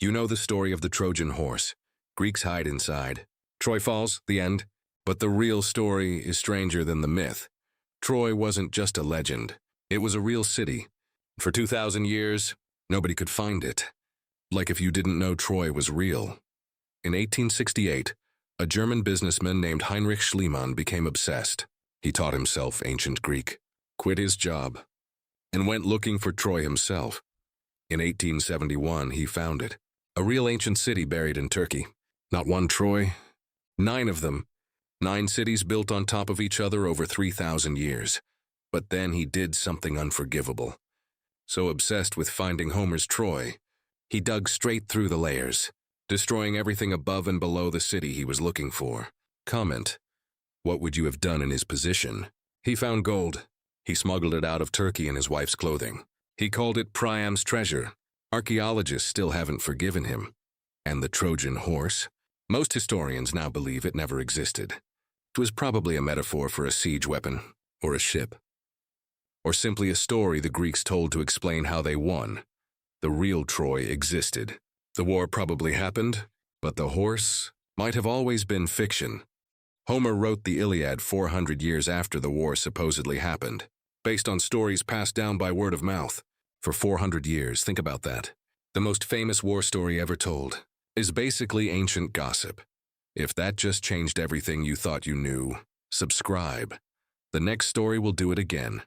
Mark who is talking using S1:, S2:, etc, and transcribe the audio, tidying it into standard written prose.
S1: You know the story of the Trojan Horse. Greeks hide inside. Troy falls, the end. But the real story is stranger than the myth. Troy wasn't just a legend. It was a real city. For 2,000 years, nobody could find it. Like if you didn't know Troy was real. In 1868, a German businessman named Heinrich Schliemann became obsessed. He taught himself ancient Greek, quit his job, and went looking for Troy himself. In 1871, he found it. A real ancient city buried in Turkey. Not one Troy, 9 of them. 9 cities built on top of each other over 3,000 years. But then he did something unforgivable. So obsessed with finding Homer's Troy, he dug straight through the layers, destroying everything above and below the city he was looking for. Comment: what would you have done in his position? He found gold. He smuggled it out of Turkey in his wife's clothing. He called it Priam's treasure. Archaeologists still haven't forgiven him. And the Trojan horse? Most historians now believe it never existed. It was probably a metaphor for a siege weapon, or a ship, or simply a story the Greeks told to explain how they won. The real Troy existed. The war probably happened, but the horse might have always been fiction. Homer wrote the Iliad 400 years after the war supposedly happened, based on stories passed down by word of mouth. For 400 years, think about that. The most famous war story ever told is basically ancient gossip. If that just changed everything you thought you knew, subscribe. The next story will do it again.